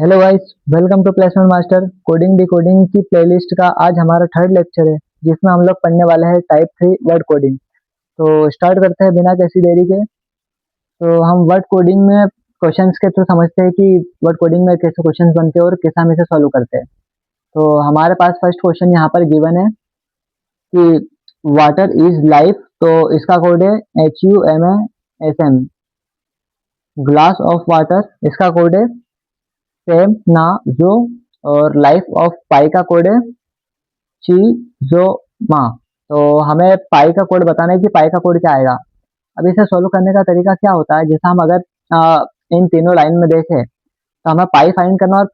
Hello guys, welcome to placement master coding decoding की playlist का आज हमारा थर्ड लेक्चर है, जिसमें हम लोग पढ़ने वाले हैं टाइप 3 वर्ड कोडिंग। तो स्टार्ट करते हैं बिना किसी देरी के। तो हम वर्ड कोडिंग में क्वेश्चंस के थ्रू समझते हैं कि वर्ड कोडिंग में कैसे क्वेश्चंस बनते हैं और कैसे हम इसे सॉल्व करते हैं। तो हमारे पास फर्स्ट क्वेश्चन यहाँ पर गिवन है कि वाटर इज लाइफ। तो इसका कोड है HUMASM। ग्लास ऑफ वाटर, इसका कोड है सेम ना जो। और लाइफ ऑफ पाई का कोड है ची जो मा। तो हमें पाई का कोड बताना है कि पाई का कोड क्या आएगा। अब इसे सोल्व करने का तरीका क्या होता है, जैसे हम अगर इन तीनों लाइन में देखें तो हमें पाई फाइंड करना और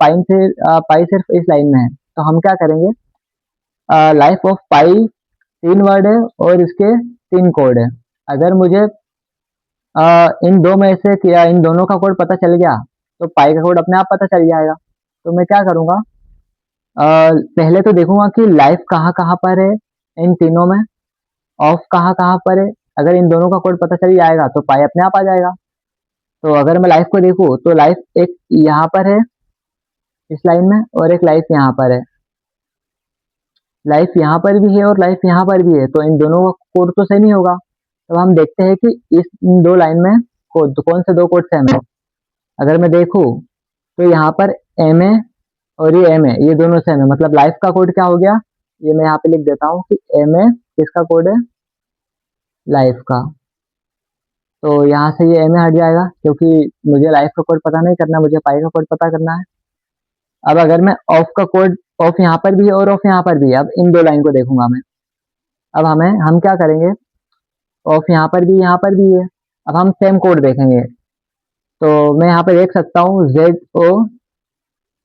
पाई सिर्फ इस लाइन में है। तो हम क्या करेंगे, लाइफ ऑफ पाई तीन वर्ड है और इसके तीन कोड है। अगर मुझे इन दो में से या इन दोनों का कोड पता चल गया तो पाई का कोड अपने आप पता चल जाएगा। तो मैं क्या करूंगा, पहले तो देखूंगा कि लाइफ कहाँ कहाँ पर है इन तीनों में, ऑफ कहाँ कहाँ पर है। अगर इन दोनों का कोड पता चल जाएगा तो पाई अपने आप आ जाएगा। तो अगर मैं लाइफ को देखूँ तो लाइफ एक यहाँ पर है इस लाइन में और एक लाइफ यहाँ पर है। लाइफ यहाँ पर भी है और लाइफ यहाँ पर भी है, तो इन दोनों का कोड तो सेम ही होगा। तो हम देखते हैं कि इन दो लाइन में कोड कौन से दो कोड सेम है। अगर मैं देखूँ तो यहाँ पर एम है और ये एम है, ये दोनों सेम है। मतलब लाइफ का कोड क्या हो गया, ये मैं यहाँ पे लिख देता हूँ कि एम है, किसका कोड है, लाइफ का। तो यहाँ से ये एम ए हट जाएगा क्योंकि मुझे लाइफ का कोड पता नहीं करना, मुझे पाई का कोड पता करना है। अब अगर मैं ऑफ का कोड, ऑफ यहाँ पर भी है और ऑफ यहाँ पर भी है, अब इन दो लाइन को देखूंगा मैं। अब हम क्या करेंगे, ऑफ यहाँ पर भी है। अब हम सेम कोड देखेंगे तो मैं यहाँ पे देख सकता हूँ ZO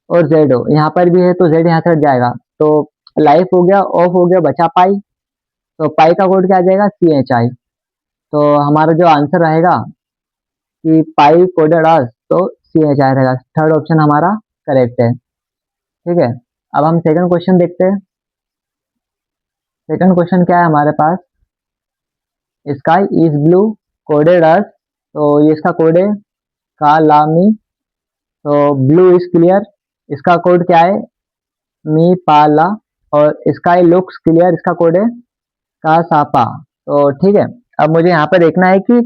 और ZO यहाँ पर भी है, तो Z यहाँ से हट जाएगा। तो लाइफ हो गया, ऑफ हो गया, बचा पाई। तो पाई का कोड क्या आ जाएगा, CHI। तो हमारा जो आंसर रहेगा कि पाई कोडेड आस, तो CHI रहेगा। थर्ड ऑप्शन हमारा करेक्ट है। ठीक है, अब हम सेकंड क्वेश्चन देखते हैं। सेकंड क्वेश्चन क्या है हमारे पास, स्काई इज ब्लू कोडेड आस। तो ये इसका कोड है कालामी। तो ब्लू इज क्लियर, इसका कोड क्या है, मी पाला। और स्काई लुक्स क्लियर, इसका कोड है का सापा। तो ठीक है, अब मुझे यहाँ पे देखना है कि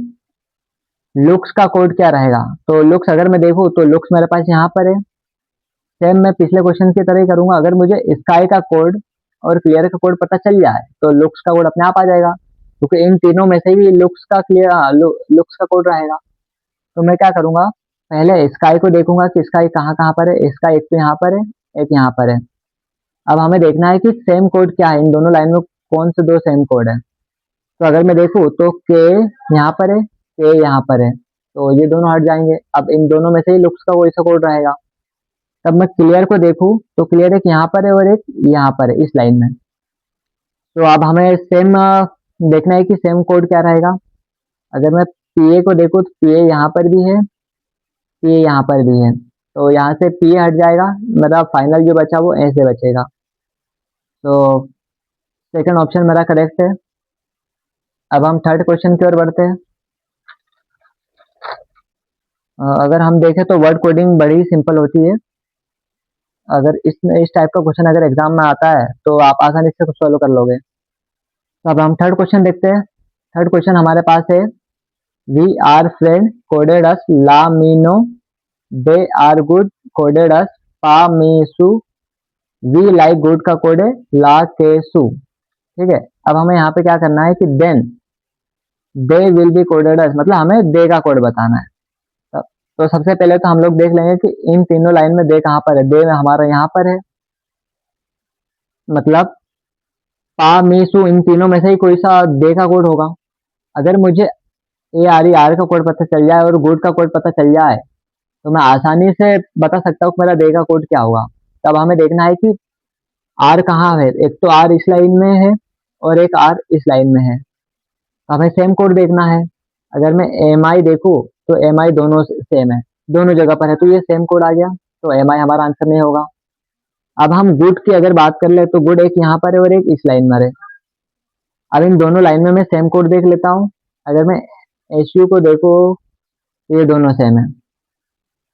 लुक्स का कोड क्या रहेगा। तो लुक्स अगर मैं देखूँ तो लुक्स मेरे पास यहाँ पर है। सेम मैं पिछले क्वेश्चन की तरह ही करूंगा। अगर मुझे स्काई का कोड और क्लियर का कोड पता चल जाए तो लुक्स का कोड अपने आप आ जाएगा, क्योंकि इन तीनों में से भी लुक्स का लुक्स का कोड रहेगा। तो मैं क्या करूंगा, पहले स्काई को देखूंगा कि स्काई कहाँ कहाँ पर है। स्काई एक तो यहाँ पर है, एक यहाँ पर है। अब हमें देखना है कि सेम कोड क्या है, इन दोनों लाइन में कौन से दो सेम कोड है। तो अगर मैं देखूँ तो के यहाँ पर है, के यहाँ पर है, तो ये दोनों हट जाएंगे। अब इन दोनों में से ही लुक्स का कोई सा कोड रहेगा। तब मैं क्लियर को देखूँ तो क्लियर एक यहाँ पर है और एक यहाँ पर है इस लाइन में। तो अब हमें सेम देखना है कि सेम कोड क्या रहेगा। अगर मैं पीए को देखूँ तो पीए यहाँ पर भी है, पीए यहाँ पर भी है, तो यहाँ से पीए हट जाएगा। मेरा फाइनल जो बचा वो ऐसे बचेगा। तो सेकंड ऑप्शन मेरा करेक्ट है। अब हम थर्ड क्वेश्चन की ओर बढ़ते हैं। अगर हम देखें तो वर्ड कोडिंग बड़ी सिंपल होती है। अगर इस टाइप का क्वेश्चन अगर एग्जाम में आता है तो आप आसानी से सॉल्व कर लोगे। तो अब हम थर्ड क्वेश्चन देखते हैं। थर्ड क्वेश्चन हमारे पास है, we are friend coded as ला मीनो, they are good coded as पा मी सू, वी लाइक गुड का कोड है ला के सू। ठीक है, अब हमें यहाँ पे क्या करना है कि then they will be coded as, मतलब हमें दे का कोड बताना है। तो सबसे पहले तो हम लोग देख लेंगे कि इन तीनों लाइन में दे कहाँ पर है। दे हमारा यहाँ पर है, मतलब पा मी सू इन तीनों में से ही कोई सा दे का कोड होगा। अगर मुझे ARER का कोड पता चल जाए और गुड का कोड पता चल जाए तो मैं आसानी से बता सकता हूँ कि मेरा दे का कोड क्या होगा। तब हमें देखना है कि आर कहाँ है। एक तो आर इस लाइन में है और एक आर इस लाइन में है, तो हमें सेम कोड देखना है। अगर मैं MI देखूँ तो MI दोनों सेम है, दोनों जगह पर है, तो ये सेम कोड आ गया। तो MI हमारा आंसर नहीं होगा। अब हम गुड की अगर बात कर ले तो गुड एक यहाँ पर है और एक इस लाइन में है। अब इन दोनों लाइन में मैं सेम कोड देख लेता हूँ। अगर मैं SU को देखो तो ये दोनों सेम है।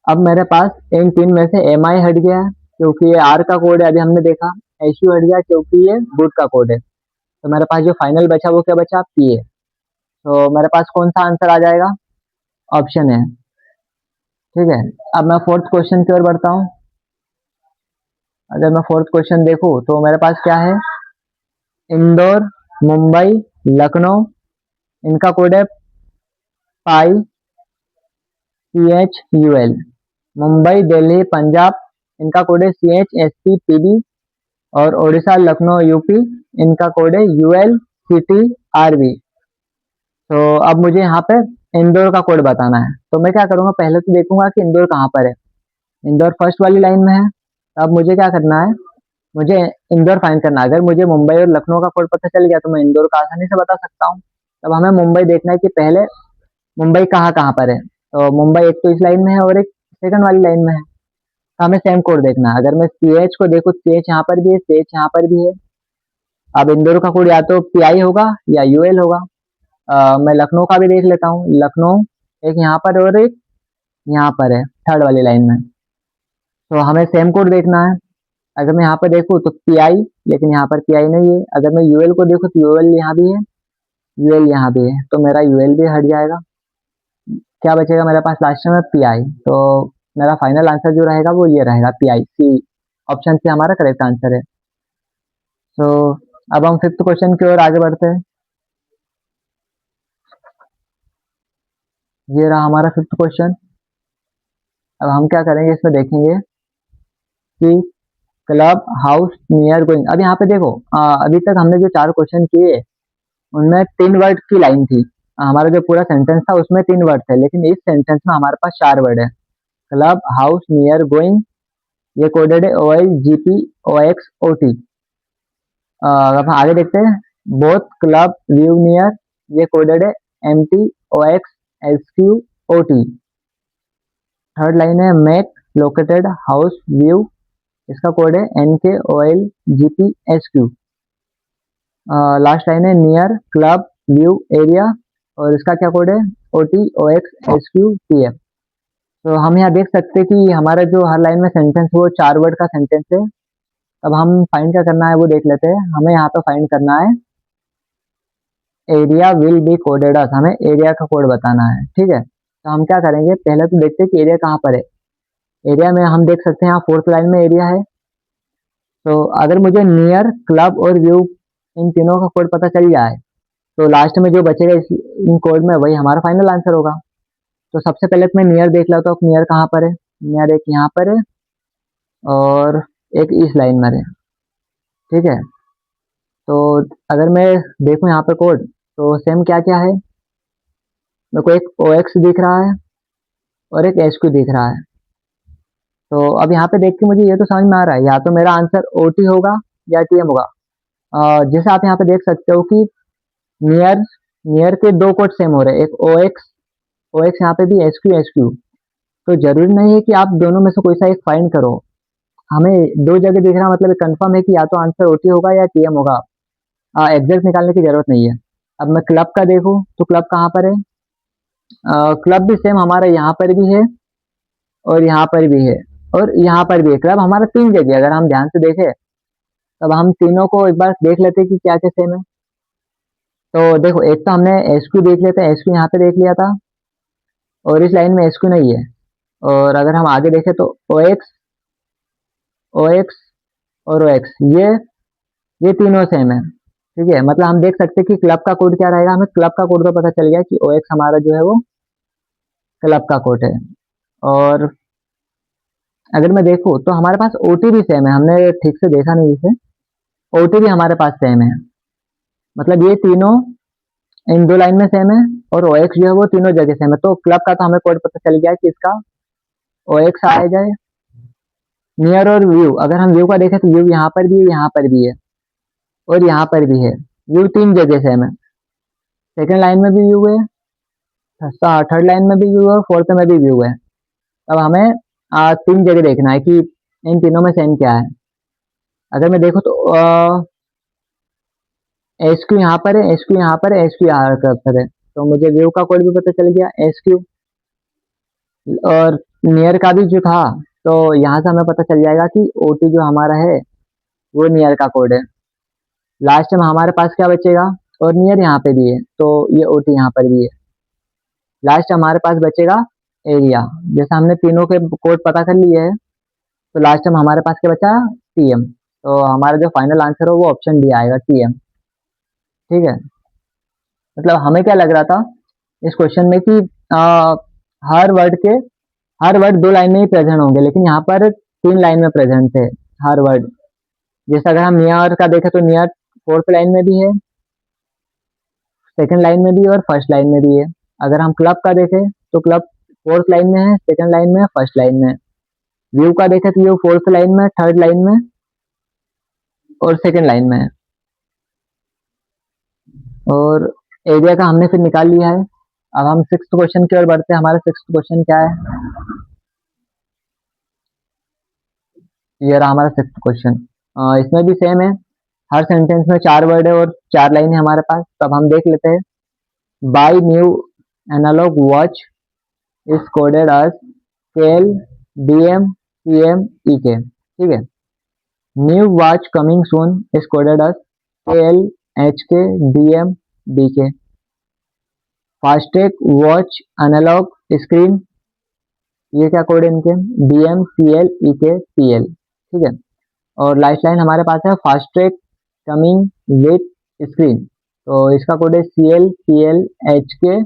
अब मेरे पास इन तीन में से एम आई हट गया है क्योंकि ये आर का कोड है, अभी हमने देखा। एस यू हट गया क्योंकि ये गुड का कोड है। तो मेरे पास जो फाइनल बचा वो क्या बचा, पी है। तो मेरे पास कौन सा आंसर आ जाएगा, ऑप्शन है। ठीक है, अब मैं फोर्थ क्वेश्चन की ओर बढ़ता हूँ। अगर मैं फोर्थ क्वेश्चन देखूँ तो मेरे पास क्या है, इंदौर, मुंबई, लखनऊ, इनका कोड है पाई C H U L. Mumbai, Delhi, Punjab, इनका कोड है C H S T P D. और उड़ीसा, लखनऊ, यूपी, इनका कोड है U L C T R B. तो अब मुझे यहाँ पे इंदौर का कोड बताना है। तो मैं क्या करूँगा, पहले तो देखूंगा कि इंदौर कहाँ पर है। इंदौर फर्स्ट वाली लाइन में है। अब मुझे क्या करना है, मुझे इंदौर फाइंड करना है। अगर मुझे मुंबई और लखनऊ का कोड पता चल गया तो मैं इंदौर का आसानी से बता सकता हूँ। तब हमें मुंबई देखना है कि पहले मुंबई कहाँ कहाँ पर है। तो मुंबई एक तो इस लाइन में है और एक सेकंड वाली लाइन में है। तो हमें सेम कोड देखना है। अगर मैं सी एच को देखूँ, सी एच यहाँ पर भी है, सी एच यहाँ पर भी है। अब इंदौर का कोड या तो पी आई होगा या यू एल होगा। मैं लखनऊ का भी देख लेता हूँ। लखनऊ एक यहाँ पर और एक यहाँ पर है, थर्ड वाली लाइन में। तो हमें सेम कोड देखना है। अगर मैं यहाँ पर देखूँ तो पी आई, लेकिन यहाँ पर पी आई नहीं है। अगर मैं यूएल को देखूँ तो यूएल यहाँ भी है, यूएल यहाँ भी है। तो मेरा यूएल भी हट जाएगा। क्या बचेगा मेरे पास लास्ट में, पी आई। तो मेरा फाइनल आंसर जो रहेगा वो ये रहेगा, P I. C, option C हमारा करेक्ट आंसर है। तो अब हम फिफ्थ क्वेश्चन की ओर आगे बढ़ते हैं। ये रहा हमारा फिफ्थ क्वेश्चन। अब हम क्या करेंगे, इसमें देखेंगे कि क्लब हाउस नियर गोइंग। अब यहाँ पे देखो, अभी तक हमने जो चार क्वेश्चन किए उनमें तीन वर्ड की लाइन थी। हमारा जो पूरा सेंटेंस था उसमें तीन वर्ड थे, लेकिन इस सेंटेंस में हमारे पास चार वर्ड है। क्लब हाउस नियर गोइंग, ये कोडेड है O L G P O X O T. अब हम आगे देखते हैं, बोथ क्लब व्यू नियर, ये कोडेड है M T O X S Q O T. Third line है मैक लोकेटेड हाउस व्यू, इसका कोड है N K O L G P S Q. Last line है नियर क्लब व्यू एरिया, और इसका क्या code है, O T O X S Q T F. तो हम यहाँ देख सकते हैं कि हमारा जो हर लाइन में सेंटेंस वो चार वर्ड का सेंटेंस है। अब हम फाइंड क्या करना है वो देख लेते हैं। हमें यहाँ पे फाइंड करना है एरिया विल बी कोडेड अस, हमें एरिया का कोड बताना है। ठीक है, तो हम क्या करेंगे, पहले तो देखते हैं कि एरिया कहाँ पर है। एरिया में हम देख सकते हैं यहाँ फोर्थ लाइन में एरिया है। तो अगर मुझे नियर क्लब और व्यू इन तीनों का कोड पता चल जाए तो लास्ट में जो बचेगा इन कोड में वही हमारा फाइनल आंसर होगा। तो सबसे पहले तो मैं नियर देख लेता हूँ, नियर कहाँ पर है। नियर एक यहाँ पर है और एक इस लाइन में है। ठीक है, तो अगर मैं देखूँ यहाँ पे कोड, तो सेम क्या क्या है, मेरे को एक ओ एक्स दिख रहा है और एक एच क्यू दिख रहा है। तो अब यहाँ पे देख के मुझे ये तो समझ में आ रहा है, या तो मेरा आंसर ओ टी होगा या टी एम होगा। जैसे आप यहाँ पे देख सकते हो कि नियर नियर के दो कोड सेम हो रहे हैं, एक ओ एक्स यहाँ पे भी एच क्यू। तो जरूरी नहीं है कि आप दोनों में से कोई सा एक फाइंड करो। हमें दो जगह दिख रहा मतलब कंफर्म है कि या तो आंसर ओटी होगा या टीएम होगा। एग्जैक्ट निकालने की जरूरत नहीं है। अब मैं क्लब का देखूं तो क्लब कहाँ पर है, क्लब भी सेम हमारा यहाँ पर भी है और यहाँ पर भी है और यहाँ पर भी है। क्लब हमारा तीन जगह, अगर हम ध्यान से देखें तब हम तीनों को एक बार देख लेते हैं कि क्या क्या सेम है। तो देखो, एक तो हमने एस क्यू देख लिया था, एस क्यू यहाँ पे देख लिया था और इस लाइन में एस क्यू नहीं है। और अगर हम आगे देखें तो ओ एक्स और ओ एक्स, ये तीनों सेम है। ठीक है, मतलब हम देख सकते हैं कि क्लब का कोड क्या रहेगा। हमें क्लब का कोड तो पता चल गया कि ओ एक्स हमारा जो है वो क्लब का कोड है। और अगर मैं देखूँ तो हमारे पास ओ टी भी सेम है, हमने ठीक से देखा नहीं इसे। ओ टी भी हमारे पास सेम है, मतलब ये तीनों इन दो लाइन में सेम है और ओ एक्स जो है वो तीनों जगह सेम है। तो क्लब का तो हमें कोड पता चल गया कि इसका ओ एक्स आ जाए। नियर और व्यू, अगर हम व्यू का देखें तो व्यू यहाँ पर भी है, यहाँ पर भी है और यहाँ पर भी है। व्यू तीन जगह सेम है, सेकंड लाइन में भी व्यू है, थर्ड लाइन में भी व्यू है और फोर्थ में भी व्यू है। अब हमें तीन जगह देखना है कि इन तीनों में सेम क्या है। अगर मैं देखूँ तो एस क्यू यहाँ पर है, एस क्यू यहाँ पर है, एस क्यू यहाँ पर है। तो मुझे व्यू का कोड भी पता चल गया, एस क्यू। और नियर का भी जो था, तो यहाँ से हमें पता चल जाएगा कि ओटी जो हमारा है वो नियर का कोड है। लास्ट में हमारे पास क्या बचेगा, और नियर यहाँ पे भी है तो ये ओटी यहाँ पर भी है। लास्ट हमारे पास बचेगा एरिया। जैसे हमने तीनों के कोड पता कर लिए हैं, तो लास्ट में हमारे पास क्या बचा, टीएम। तो हमारा जो फाइनल आंसर हो वो ऑप्शन डी आएगा, टीएम। ठीक है। मतलब हमें क्या लग रहा था इस क्वेश्चन में कि आ, हर वर्ड के हर वर्ड दो लाइन में ही प्रेजेंट होंगे, लेकिन यहाँ पर तीन लाइन में प्रेजेंट थे हर वर्ड। जैसे अगर हम नियर का देखें तो नियर फोर्थ लाइन में भी है, सेकंड लाइन में भी है और फर्स्ट लाइन में भी है। अगर हम क्लब का देखें तो क्लब फोर्थ लाइन में है, सेकंड लाइन में है, फर्स्ट लाइन में है। व्यू का देखें तो व्यू फोर्थ लाइन में, थर्ड लाइन में और सेकंड लाइन में है। और एरिया का हमने फिर निकाल लिया है। अब हम सिक्स क्वेश्चन की ओर बढ़ते हैं। हमारा सिक्स क्वेश्चन क्या है, ये रहा हमारा सिक्स क्वेश्चन। इसमें भी सेम है, हर सेंटेंस में चार वर्ड है और चार लाइन है हमारे पास। तब हम देख लेते हैं। By new analog watch is coded as KL DM PM EK. ठीक है। New watch coming soon is coded as KL HK DM BK. Fast tag watch analog screen, ये क्या कोड है इनके, डीएम पीएल ईके पीएल। ठीक है। और लास्ट लाइन हमारे पास है फास्टैग कमिंग विथ स्क्रीन, तो इसका कोड है सीएल पीएल एच के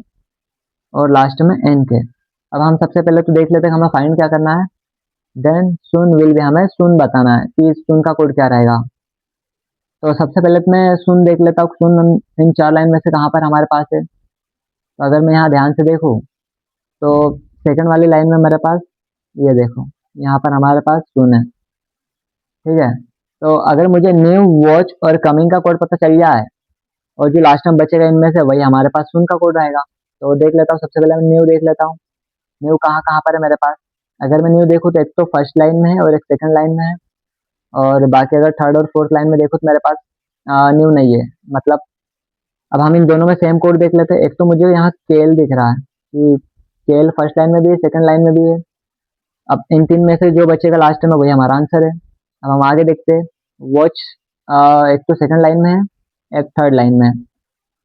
और लास्ट में एन के। अब हम सबसे पहले तो देख लेते हैं हमें फाइंड क्या करना है। देन सुन विल भी, हमें सुन बताना है कि सुन का कोड क्या रहेगा। तो सबसे पहले तो मैं सुन देख लेता हूँ, सुन इन चार लाइन में से कहाँ पर हमारे पास है। तो अगर मैं यहाँ ध्यान से देखूँ तो सेकंड वाली लाइन में मेरे पास, ये देखो यहाँ पर हमारे पास सुन है। ठीक है। तो अगर मुझे न्यू वॉच और कमिंग का कोड पता चल जाए और जो लास्ट में बचेगा इनमें से वही हमारे पास सुन का कोड रहेगा। तो देख लेता हूँ, सबसे पहले मैं न्यू देख लेता हूँ। न्यू कहाँ कहाँ पर है मेरे पास। अगर मैं न्यू देखूँ तो एक तो फर्स्ट लाइन में है और एक सेकंड लाइन में है, और बाकी अगर थर्ड और फोर्थ लाइन में देखूँ तो मेरे पास न्यू नहीं है। मतलब अब हम इन दोनों में सेम कोड देख लेते हैं। एक तो मुझे यहाँ स्केल दिख रहा है कि स्केल फर्स्ट लाइन में भी है, सेकंड लाइन में भी है। अब इन तीन में से जो बचेगा लास्ट में वही हमारा आंसर है। अब हम आगे देखते हैं। वॉच एक तो सेकंड लाइन में है, एक थर्ड लाइन में है।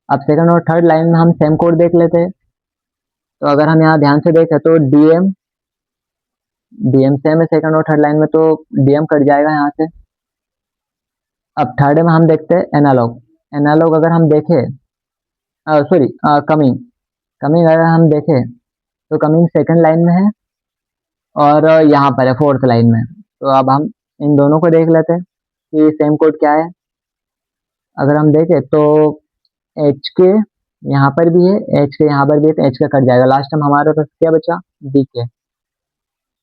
अब सेकंड और थर्ड लाइन में हम सेम कोड देख लेते हैं। तो अगर हम यहाँ ध्यान से देखें तो डीएम डीएम सेम है सेकंड और थर्ड लाइन में, तो डीएम कट जाएगा यहाँ से। अब थर्ड में हम देखते हैं एनालॉग। एनालॉग अगर हम देखें, सॉरी कमिंग कमिंग अगर हम देखें तो कमिंग सेकंड लाइन में है और यहाँ पर है फोर्थ लाइन में। तो अब हम इन दोनों को देख लेते हैं कि सेम कोड क्या है। अगर हम देखें तो एच के यहाँ पर भी है, एच के यहाँ पर भी है, तो एच के कट जाएगा। लास्ट टाइम हमारे पास क्या बचा, डी के।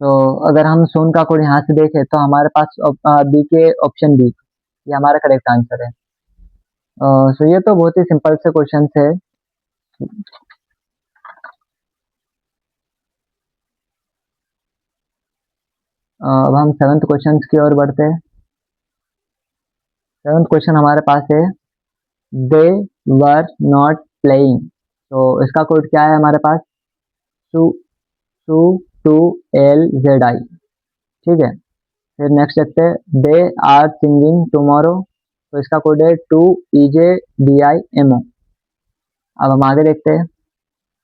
तो अगर हम सोन का कोड यहाँ से देखें तो हमारे पास बी के ऑप्शन बी, ये हमारा करेक्ट आंसर है। सो ये तो बहुत ही सिंपल से क्वेश्चन है। अब हम सेवंथ क्वेश्चन की ओर बढ़ते हैं। सेवंथ क्वेश्चन हमारे पास है, दे वर नॉट प्लेइंग। तो इसका कोड क्या है हमारे पास, two two two L Z I. ठीक है। फिर नेक्स्ट देखते हैं, दे आर सिंगिंग टुमारो। तो इसका कोड है two E J D I M O. अब हम आगे देखते हैं।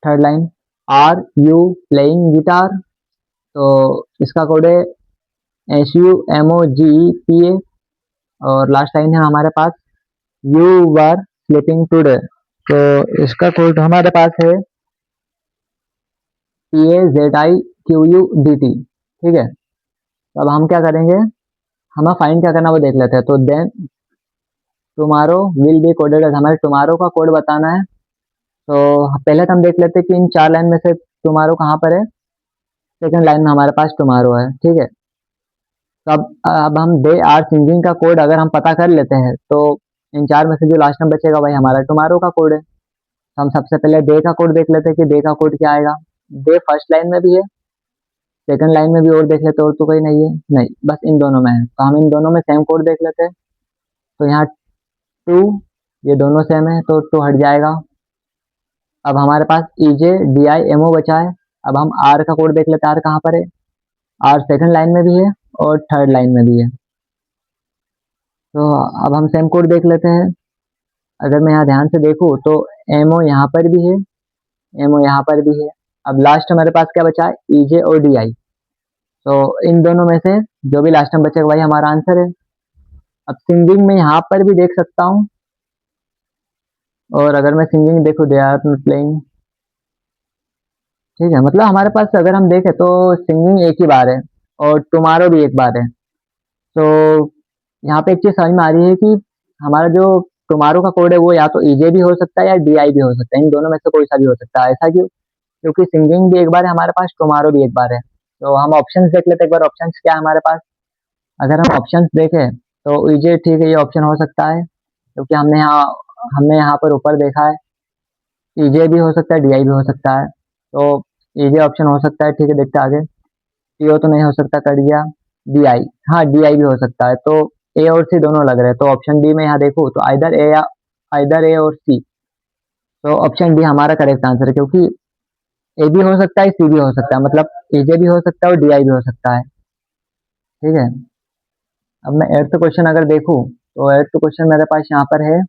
Third line, are you playing guitar. तो इसका कोड है S U M O G P A. और लास्ट लाइन है हमारे पास, यू वर स्लीपिंग टूडे। तो इसका कोड हमारे पास है P A Z I Q U D T. ठीक है। तो अब हम क्या करेंगे, हमें फाइंड क्या करना है वो देख लेते हैं। तो then tomorrow will be coded as, हमारे टुमारो का कोड बताना है। तो पहले तो हम देख लेते हैं कि इन चार लाइन में से टुमारो कहाँ पर है। सेकंड लाइन में हमारे पास टुमारो है। ठीक है। तो अब हम दे आर सिंगिंग का कोड अगर हम पता कर लेते हैं तो इन चार में से जो लास्ट में बचेगा वही हमारा टुमारो का कोड है। तो हम सबसे पहले डे का कोड देख लेते हैं कि डे का कोड क्या आएगा। डे फर्स्ट लाइन में भी है, सेकंड लाइन में भी और देख लेते हैं, और तो कोई नहीं है, नहीं बस इन दोनों में है। तो हम इन दोनों में सेम कोड देख लेते हैं। तो यहाँ टू, ये दोनों सेम है तो टू हट जाएगा। अब हमारे पास ई जे डी आई एम ओ बचा है। अब हम आर का कोड देख लेते हैं, आर कहाँ पर है। आर सेकंड लाइन में भी है और थर्ड लाइन में भी है। तो अब हम सेम कोड देख लेते हैं। अगर मैं यहाँ ध्यान से देखूँ तो एमओ यहाँ पर भी है, एमओ यहाँ पर भी है। अब लास्ट हमारे पास क्या बचा है, ईजे और डीआई। तो इन दोनों में से जो भी लास्ट में बचेगा वही हमारा आंसर है। अब सिंगिंग में यहाँ पर भी देख सकता हूँ, और अगर मैं सिंगिंग देखूँ, दे आर प्लेइंग, ठीक है। मतलब हमारे पास अगर हम देखें तो सिंगिंग एक ही बार है और टुमारो भी एक बार है। तो यहाँ पे एक चीज समझ में आ रही है कि हमारा जो टुमारो का कोड है वो या तो ईजे भी हो सकता है या डीआई भी हो सकता है, इन दोनों में से कोई सा भी हो सकता है। ऐसा क्यों? क्योंकि सिंगिंग भी एक बार है हमारे पास, टुमारो भी एक बार है। तो हम ऑप्शंस देख लेते हैं एक बार, ऑप्शंस क्या है हमारे पास। अगर हम ऑप्शंस देखें तो ईजे, ठीक है, ये ऑप्शन हो सकता है क्योंकि हमने यहाँ पर ऊपर देखा है। ईजे भी हो सकता है, डीआई भी हो सकता है। तो ईजे ऑप्शन हो सकता है, ठीक है, देखते हैं आगे। टीओ तो नहीं हो सकता, कट गया। डीआई, हाँ डीआई भी हो सकता है। तो ए और सी दोनों लग रहे हैं, तो ऑप्शन डी में यहाँ देखो तो आइदर ए और सी। तो ऑप्शन डी हमारा करेक्ट आंसर है, क्योंकि ए भी हो सकता है, सी भी हो सकता है, मतलब एजे भी हो सकता है और डीआई भी हो सकता है। ठीक है। अब मैं एट्थ क्वेश्चन अगर देखूं तो एट्थ क्वेश्चन मेरे पास यहाँ पर है,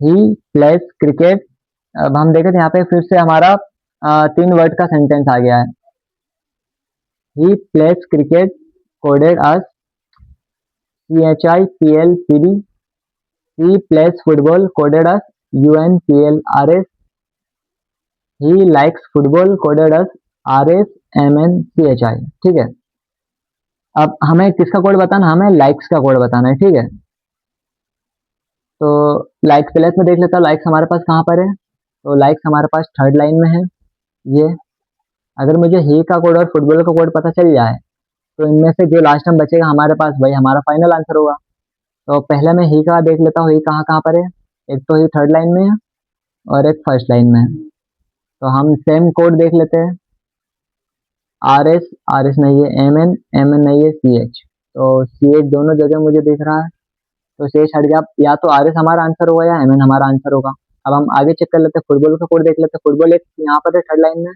ही प्लेस क्रिकेट। अब हम देखें तो यहाँ पे फिर से हमारा 3 वर्ड का सेंटेंस आ गया है। He plays cricket coded as CHIPLPD, he plays football coded as UNPLRS, he likes football coded as RSMNCHI। ठीक है। अब हमें किसका कोड बताना, हमें लाइक्स का कोड बताना है। ठीक है। तो लाइक्स प्लेस में देख लेता हूँ, लाइक्स हमारे पास कहाँ पर है। तो लाइक्स हमारे पास थर्ड लाइन में है। ये अगर मुझे ही का कोड और फुटबॉल का कोड पता चल जाए तो इनमें से जो लास्ट में बचेगा हमारे पास वही हमारा फाइनल आंसर होगा। तो पहले मैं ही का देख लेता हूँ, ही कहाँ कहाँ पर है। एक तो ही थर्ड लाइन में है और एक फर्स्ट लाइन में है। तो हम सेम कोड देख लेते हैं। आर एस नहीं है, एम एन नहीं है, CH। तो CH दोनों जगह मुझे दिख रहा है, तो CH हट गया। या तो आर एस हमारा आंसर होगा या एम एन हमारा आंसर होगा। अब हम आगे चेक कर लेते हैं, फुटबॉल का कोड देख लेते हैं। फुटबॉल एक यहाँ पर है थर्ड लाइन में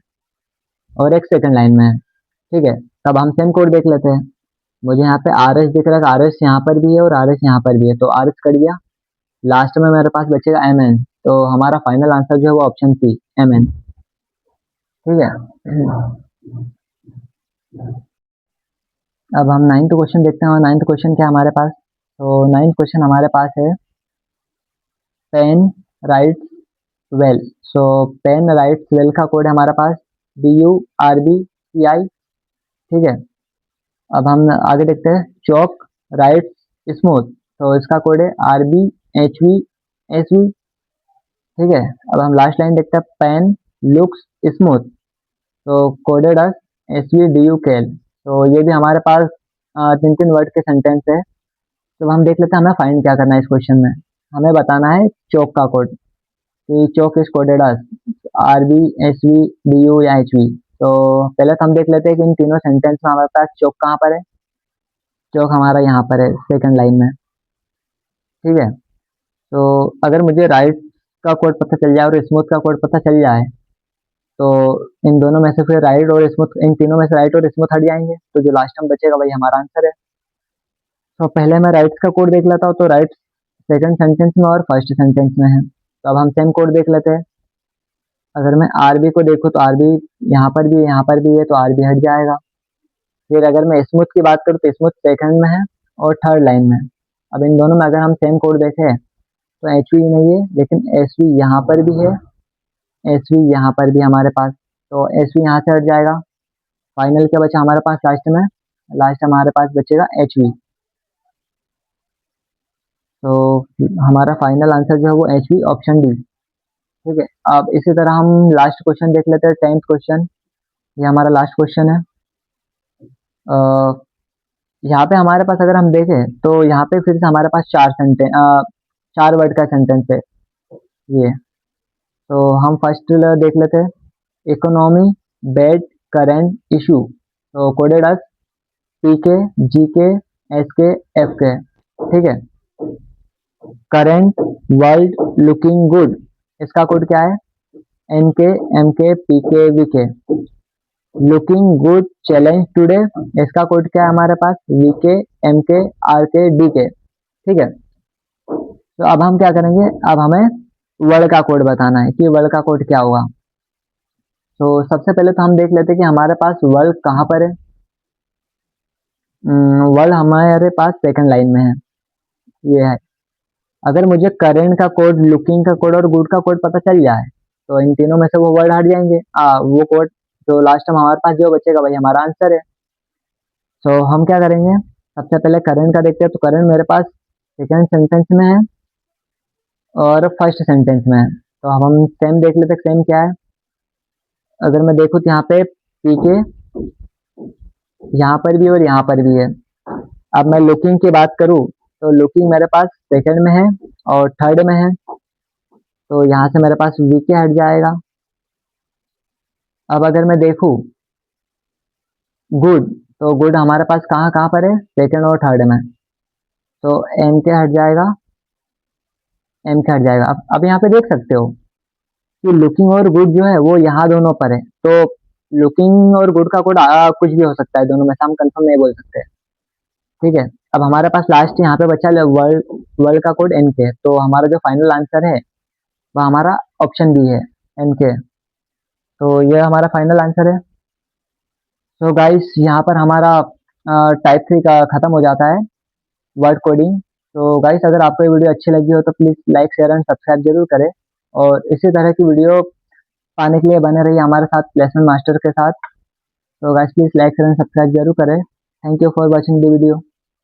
और एक सेकंड लाइन में है। ठीक है। तब हम सेम कोड देख लेते हैं। मुझे यहाँ पे आर एस दिख रहा है, आर एस यहाँ पर भी है और आर एस यहाँ पर भी है, तो आर एस कट गया। लास्ट में मेरे पास बचेगा एम एन। तो हमारा फाइनल आंसर जो है वो ऑप्शन सी, एम एन। ठीक है। अब हम नाइन्थ क्वेश्चन देखते हैं, और नाइन्थ क्वेश्चन क्या है हमारे पास। तो नाइन्थ क्वेश्चन हमारे पास है, पेन राइट्स वेल। सो पेन राइट्स वेल का कोड है हमारे पास DURBCI। ठीक है। अब हम आगे देखते हैं, चौक राइट्स स्मूथ। तो इसका कोड है RBHVSV। ठीक है। अब हम लास्ट लाइन देखते हैं, पेन लुक्स स्मूथ। तो कोडेड एस SVDUKL। तो ये भी हमारे पास 3 वर्ड के सेंटेंस है। तो हम देख लेते हैं हमें फाइंड क्या करना है इस क्वेश्चन में। हमें बताना है चौक का कोड, कि चौक इज कोडेड एज RBSVDU या HV। तो पहले तो हम देख लेते हैं कि इन तीनों सेंटेंस में हमारे पास चौक कहाँ पर है। चौक हमारा यहाँ पर है सेकंड लाइन में। ठीक है। तो अगर मुझे राइट का कोड पता चल जाए और स्मूथ का कोड पता चल जाए तो इन दोनों में से फिर राइट और स्मूथ, इन तीनों में से राइट और स्मूथ हट जाएंगे, तो जो लास्ट में बचेगा वही हमारा आंसर है। तो पहले मैं राइट का कोड देख लेता हूँ। तो राइट सेकंड सेंटेंस में और फर्स्ट सेंटेंस में है, तो अब हम सेम कोड देख लेते हैं। अगर मैं आरबी को देखूँ तो आरबी यहाँ पर भी, यहाँ पर भी है, तो आरबी हट जाएगा। फिर अगर मैं स्मूथ की बात करूँ तो स्मूथ सेकंड में है और थर्ड लाइन में। अब इन दोनों में अगर हम सेम कोड देखें तो एच वी नहीं है, लेकिन एस वी यहाँ पर भी है, एस वी यहाँ पर भी हमारे पास, तो एस वी यहाँ से हट जाएगा। फाइनल क्या बचा हमारे पास लास्ट में, लास्ट हमारे पास बचेगा एच वी। तो हमारा फाइनल आंसर जो है वो एच वी, ऑप्शन डी। ठीक है। अब इसी तरह हम लास्ट क्वेश्चन देख लेते हैं, 10th क्वेश्चन। ये हमारा लास्ट क्वेश्चन है। यहाँ पे हमारे पास अगर हम देखें तो यहाँ पे फिर से हमारे पास 4 वर्ड का सेंटेंस है ये। तो हम फर्स्ट देख लेते हैं, इकोनॉमी बेड करेंट इशू। तो coded as PK GK SK FK। ठीक है। करेंट वर्ल्ड लुकिंग गुड, इसका कोड क्या है NK, MK, PK, VK। Looking good challenge today, इसका कोड क्या है हमारे पास? VK, MK, RK, DK। ठीक है, तो अब हम क्या करेंगे, अब हमें वर्ड का कोड बताना है कि वर्ड का कोड क्या होगा। तो सबसे पहले तो हम देख लेते हैं कि हमारे पास वर्ड कहाँ पर है। वर्ड हमारे पास सेकंड लाइन में है, ये है। अगर मुझे करेंट का कोड, लुकिंग का कोड और गुड का कोड पता चल जाए तो इन तीनों में से वो वर्ड हट जाएंगे। वो कोड जो लास्ट में हमारे पास जो बचेगा वही हमारा आंसर है। तो हम क्या करेंगे, सबसे पहले करेंट का देखते हैं। तो करेंट मेरे पास सेकंड सेंटेंस में है और फर्स्ट सेंटेंस में है। तो अब हम सेम देख लेते हैं, सेम क्या है। अगर मैं देखूँ तो यहाँ पे पीके यहाँ पर भी और यहाँ पर भी है। अब मैं लुकिंग की बात करूँ तो लुकिंग मेरे पास सेकंड में है और थर्ड में है, तो यहाँ से मेरे पास वीके हट जाएगा। अब अगर मैं देखूँ गुड, तो गुड हमारे पास कहाँ कहाँ पर है? सेकंड और थर्ड में। तो एम के हट जाएगा, एम के हट जाएगा। अब यहाँ पे देख सकते हो कि लुकिंग और गुड जो है वो यहाँ दोनों पर है। तो लुकिंग और गुड का कोड कुछ भी हो सकता है, दोनों में से हम कंफर्म नहीं बोल सकते। ठीक है, अब हमारे पास लास्ट यहाँ पे बचा वर्ल्ड, वर्ल्ड का कोड एन के। तो हमारा जो फाइनल आंसर है वह हमारा ऑप्शन बी है, एन के। तो ये हमारा फाइनल आंसर है। तो गाइस यहाँ पर हमारा टाइप 3 का खत्म हो जाता है, वर्ड कोडिंग। तो गाइस अगर आपको ये वीडियो अच्छी लगी हो तो please like share and subscribe जरूर करें, और इसी तरह की वीडियो पाने के लिए बने रहिए हमारे साथ प्लेसमेंट मास्टर के साथ। तो guys please like share and subscribe जरूर करें। Thank you for watching the video.